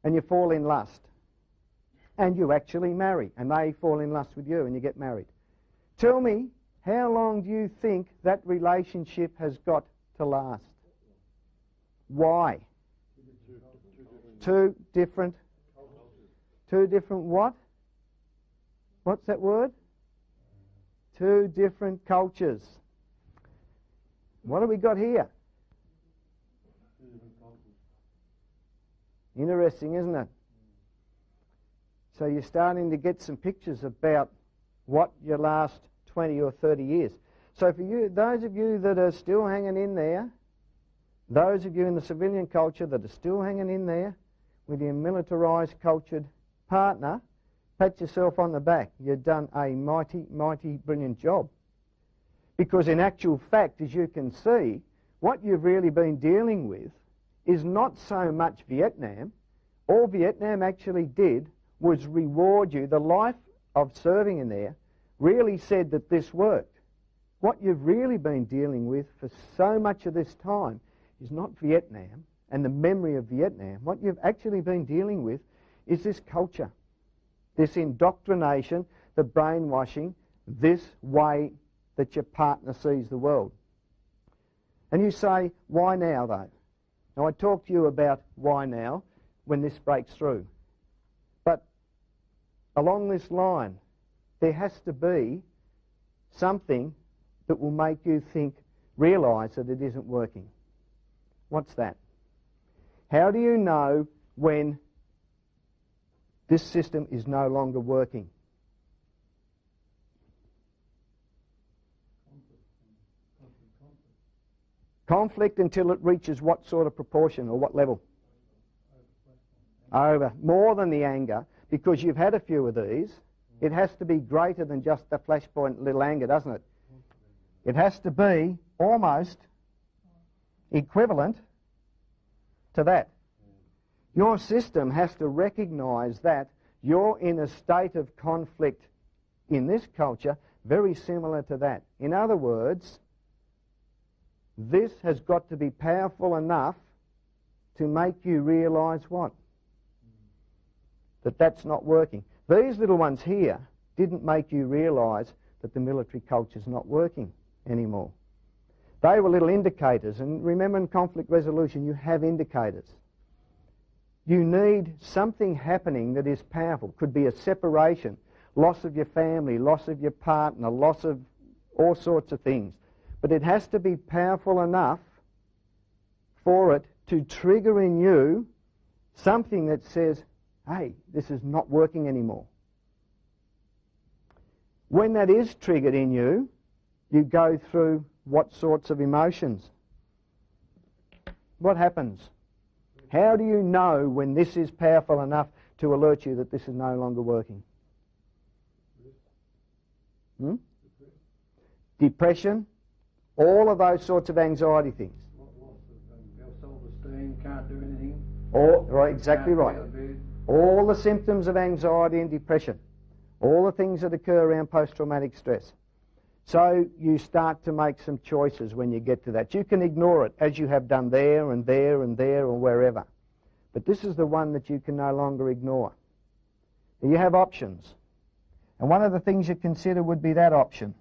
And you fall in lust. And you actually marry. And they fall in lust with you and you get married. Tell me, how long do you think that relationship has got to last? Why? Two different what? What's that word? Two different cultures. What have we got here? Interesting, isn't it? So you're starting to get some pictures about what your last 20 or 30 years. So for you, those of you that are still hanging in there, those of you in the civilian culture that are still hanging in there with your militarised, cultured partner, pat yourself on the back. You've done a mighty, mighty brilliant job. Because in actual fact, as you can see, what you've really been dealing with is not so much Vietnam. All Vietnam actually did was reward you. The life of serving in there really said that this worked. What you've really been dealing with for so much of this time is not Vietnam and the memory of Vietnam. What you've actually been dealing with is this culture, this indoctrination, the brainwashing, this way that your partner sees the world. And you say, why now though? Now I talked to you about why now when this breaks through. But along this line, there has to be something that will make you realise that it isn't working. What's that? How do you know when this system is no longer working? Conflict until it reaches what sort of proportion or what level? Over. More than the anger, because you've had a few of these. It has to be greater than just the flashpoint little anger, doesn't it? It has to be almost equivalent to that. Your system has to recognise that you're in a state of conflict in this culture very similar to that. In other words, this has got to be powerful enough to make you realise what? That that's not working. These little ones here didn't make you realise that the military culture's not working anymore. They were little indicators, and remember in conflict resolution you have indicators. You need something happening that is powerful. Could be a separation, loss of your family, loss of your partner, loss of all sorts of things. But it has to be powerful enough for it to trigger in you something that says, hey, this is not working anymore. When that is triggered in you, you go through what sorts of emotions? What happens? How do you know when this is powerful enough to alert you that this is no longer working? Depression, all of those sorts of anxiety things. Self-esteem, can't do anything. Right, exactly right. All the symptoms of anxiety and depression, all the things that occur around post-traumatic stress. So you start to make some choices when you get to that. You can ignore it, as you have done there and there and there or wherever. But this is the one that you can no longer ignore. You have options. And one of the things you consider would be that option.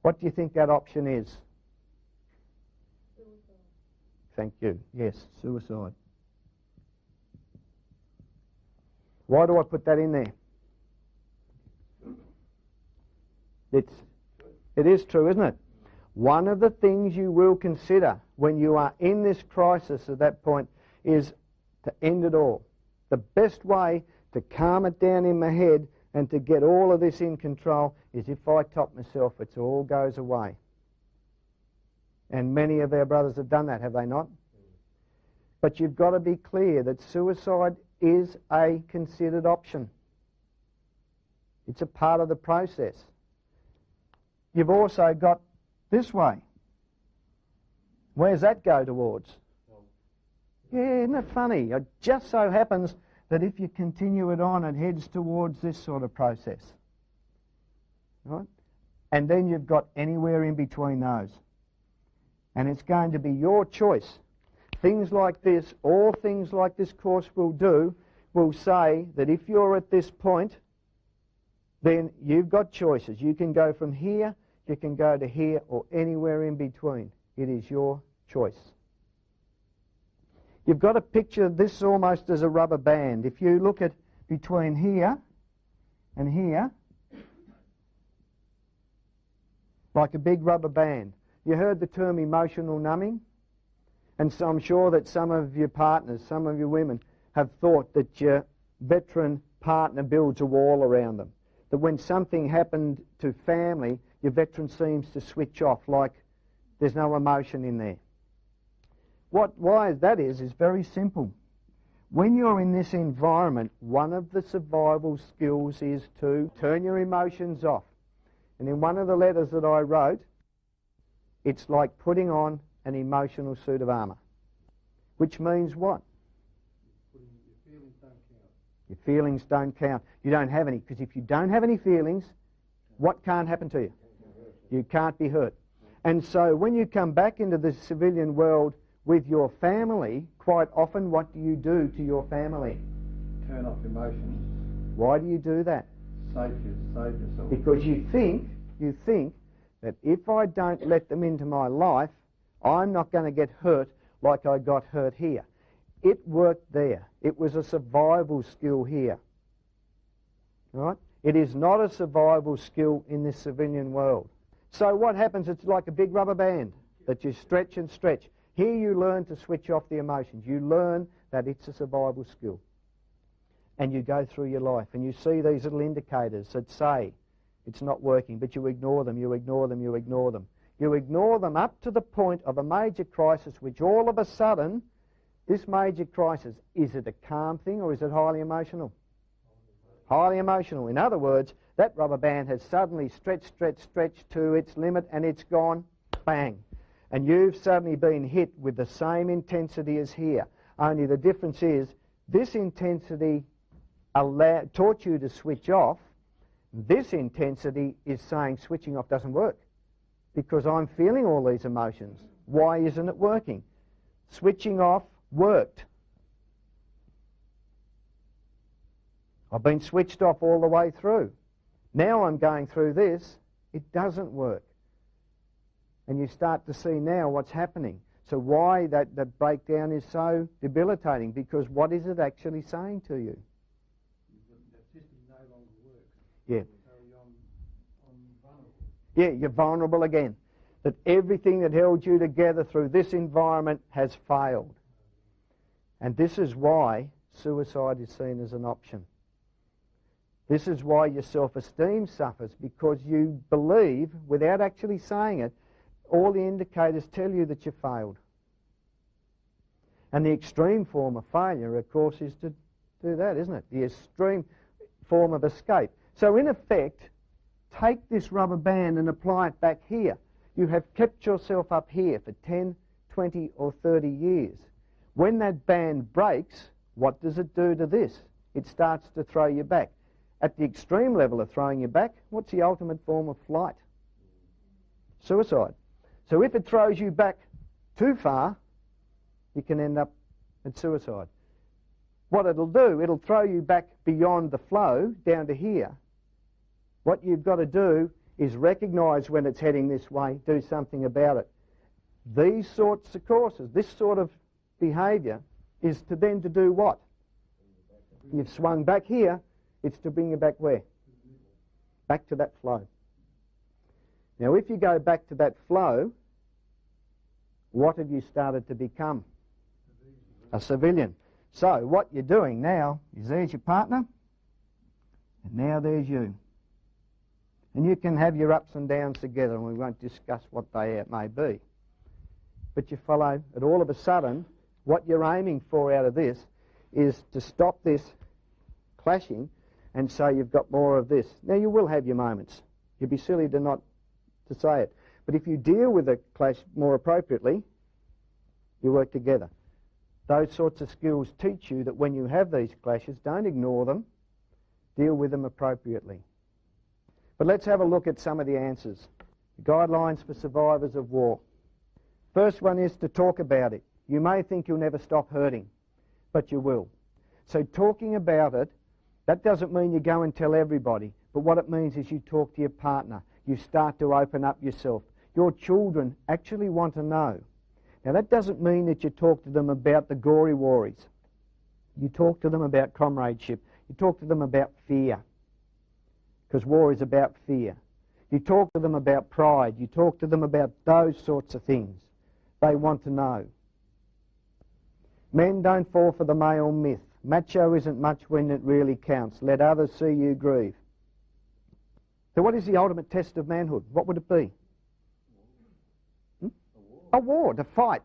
What do you think that option is? Suicide. Thank you. Yes, suicide. Why do I put that in there? It is true, isn't it? One of the things you will consider when you are in this crisis at that point is to end it all. The best way to calm it down in my head and to get all of this in control is if I top myself, it all goes away. And many of our brothers have done that, have they not? But you've got to be clear that suicide is a considered option. It's a part of the process. You've also got this way. Where's that go towards? Yeah, isn't it funny? It just so happens that if you continue it on, it heads towards this sort of process. Right? And then you've got anywhere in between those. And it's going to be your choice. Things like this, all things like this course will do, will say that if you're at this point, then you've got choices. You can go from here, you can go to here, or anywhere in between. It is your choice. You've got to picture this almost as a rubber band. If you look at between here and here, like a big rubber band. You heard the term emotional numbing? And so I'm sure that some of your partners, some of your women, have thought that your veteran partner builds a wall around them. That when something happened to family, your veteran seems to switch off, like there's no emotion in there. Why that is very simple. When you're in this environment, one of the survival skills is to turn your emotions off. And in one of the letters that I wrote, it's like putting on an emotional suit of armour. Which means what? Your feelings don't count. Your feelings don't count. You don't have any. Because if you don't have any feelings, what can't happen to you? You can't be hurt. And so when you come back into the civilian world with your family, quite often what do you do to your family? Turn off emotions. Why do you do that? Save yourself. Because you think that if I don't let them into my life, I'm not going to get hurt like I got hurt here. It worked there. It was a survival skill here. Right? It is not a survival skill in this civilian world. So what happens, it's like a big rubber band that you stretch and stretch. Here you learn to switch off the emotions. You learn that it's a survival skill. And you go through your life and you see these little indicators that say it's not working, but you ignore them, you ignore them, you ignore them. You ignore them up to the point of a major crisis, which all of a sudden, this major crisis, is it a calm thing or is it highly emotional? Highly emotional. In other words, that rubber band has suddenly stretched to its limit and it's gone, bang. And you've suddenly been hit with the same intensity as here. Only the difference is this intensity taught you to switch off. This intensity is saying switching off doesn't work because I'm feeling all these emotions. Why isn't it working? Switching off worked. I've been switched off all the way through. Now I'm going through this. It doesn't work. And you start to see now what's happening. So why that breakdown is so debilitating, because what is it actually saying to you? That system no longer works. Yeah. So I'm vulnerable. Yeah, you're vulnerable again. That everything that held you together through this environment has failed. And this is why suicide is seen as an option. This is why your self-esteem suffers, because you believe, without actually saying it, all the indicators tell you that you failed. And the extreme form of failure, of course, is to do that, isn't it? The extreme form of escape. So in effect, take this rubber band and apply it back here. You have kept yourself up here for 10, 20 or 30 years. When that band breaks, what does it do to this? It starts to throw you back. At the extreme level of throwing you back, what's the ultimate form of flight? Suicide. So if it throws you back too far, you can end up at suicide. What it'll do, it'll throw you back beyond the flow, down to here. What you've got to do is recognise when it's heading this way, do something about it. These sorts of courses, this sort of behaviour, is to then to do what? You've swung back here, it's to bring you back where? Back to that flow. Now if you go back to that flow, what have you started to become? A civilian. So what you're doing now is there's your partner, and now there's you. And you can have your ups and downs together, and we won't discuss what they may be. But you follow, and all of a sudden, what you're aiming for out of this is to stop this clashing, and so you've got more of this. Now you will have your moments. You'd be silly to not to say it. But if you deal with the clash more appropriately, you work together. Those sorts of skills teach you that when you have these clashes, don't ignore them, deal with them appropriately. But let's have a look at some of the answers. Guidelines for survivors of war. First one is to talk about it. You may think you'll never stop hurting, but you will. So talking about it, that doesn't mean you go and tell everybody, but what it means is you talk to your partner. You start to open up yourself. Your children actually want to know. Now that doesn't mean that you talk to them about the gory worries. You talk to them about comradeship. You talk to them about fear, because war is about fear. You talk to them about pride. You talk to them about those sorts of things. They want to know. Men, don't fall for the male myth Macho isn't much when it really counts. Let others see you grieve. So what is the ultimate test of manhood? What would it be? A war, to fight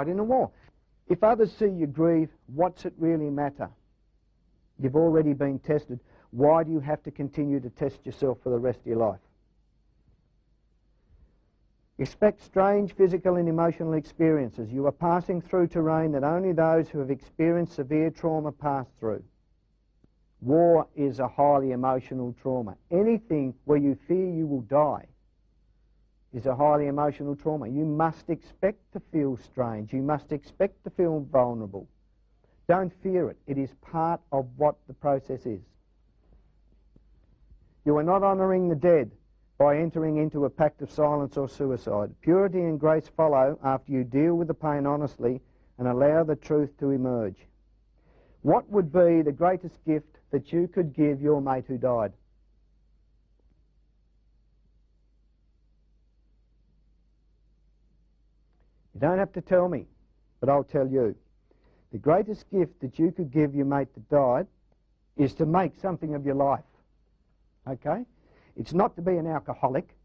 in a war. If others see you grieve, what's it really matter? You've already been tested. Why do you have to continue to test yourself for the rest of your life? Expect strange physical and emotional experiences. You are passing through terrain that only those who have experienced severe trauma pass through. War is a highly emotional trauma. Anything where you fear you will die is a highly emotional trauma. You must expect to feel strange. You must expect to feel vulnerable. Don't fear it. It is part of what the process is. You are not honouring the dead by entering into a pact of silence or suicide. Purity and grace follow after you deal with the pain honestly and allow the truth to emerge. What would be the greatest gift that you could give your mate who died? You don't have to tell me, but I'll tell you. The greatest gift that you could give your mate that died is to make something of your life. Okay? It's not to be an alcoholic,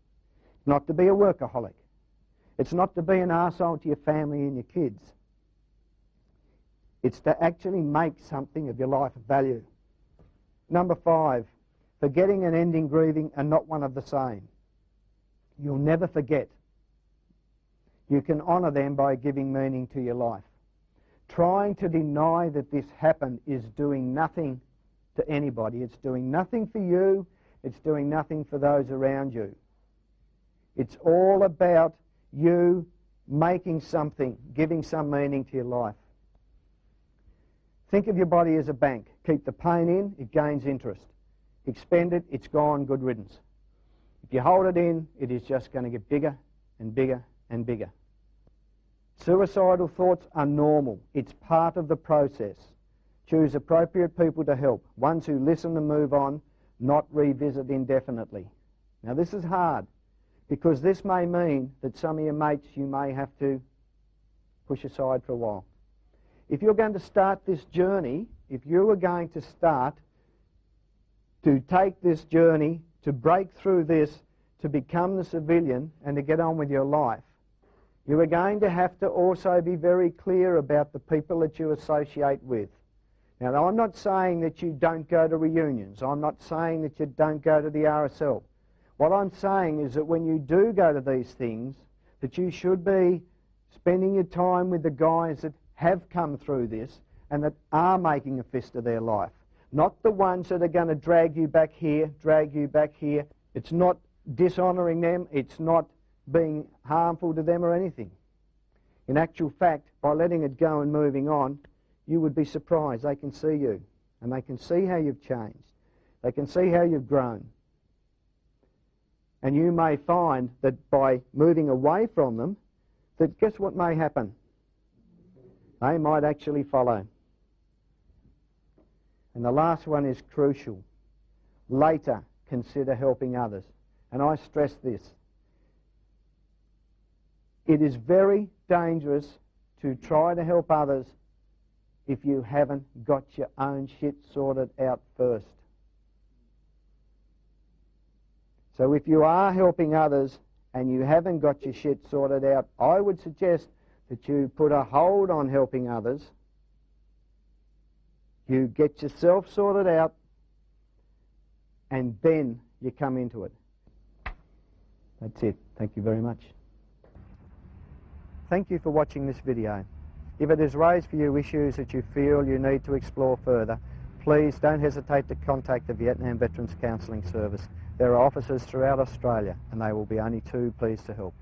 not to be a workaholic. It's not to be an arsehole to your family and your kids. It's to actually make something of your life of value. Number 5, forgetting and ending grieving are not one of the same. You'll never forget. You can honour them by giving meaning to your life. Trying to deny that this happened is doing nothing to anybody. It's doing nothing for you. It's doing nothing for those around you. It's all about you making something, giving some meaning to your life. Think of your body as a bank. Keep the pain in, it gains interest. Expend it, it's gone, good riddance. If you hold it in, it is just going to get bigger and bigger and bigger. Suicidal thoughts are normal. It's part of the process. Choose appropriate people to help, ones who listen and move on, not revisit indefinitely. Now this is hard, because this may mean that some of your mates you may have to push aside for a while. If you're going to start this journey, if you are going to start to take this journey, to break through this, to become the civilian and to get on with your life, you are going to have to also be very clear about the people that you associate with. Now, I'm not saying that you don't go to reunions. I'm not saying that you don't go to the RSL. What I'm saying is that when you do go to these things, that you should be spending your time with the guys that have come through this and that are making a fist of their life. Not the ones that are going to drag you back here, drag you back here. It's not dishonouring them. It's not being harmful to them or anything. In actual fact, by letting it go and moving on, you would be surprised. They can see you, and they can see how you've changed. They can see how you've grown. And you may find that by moving away from them, that guess what may happen? They might actually follow. And the last one is crucial. Later, consider helping others. And I stress this. It is very dangerous to try to help others if you haven't got your own shit sorted out first. So if you are helping others and you haven't got your shit sorted out, I would suggest that you put a hold on helping others. You get yourself sorted out, and then you come into it. That's it. Thank you very much. Thank you for watching this video. If it has raised for you issues that you feel you need to explore further, please don't hesitate to contact the Vietnam Veterans Counselling Service. There are offices throughout Australia, and they will be only too pleased to help.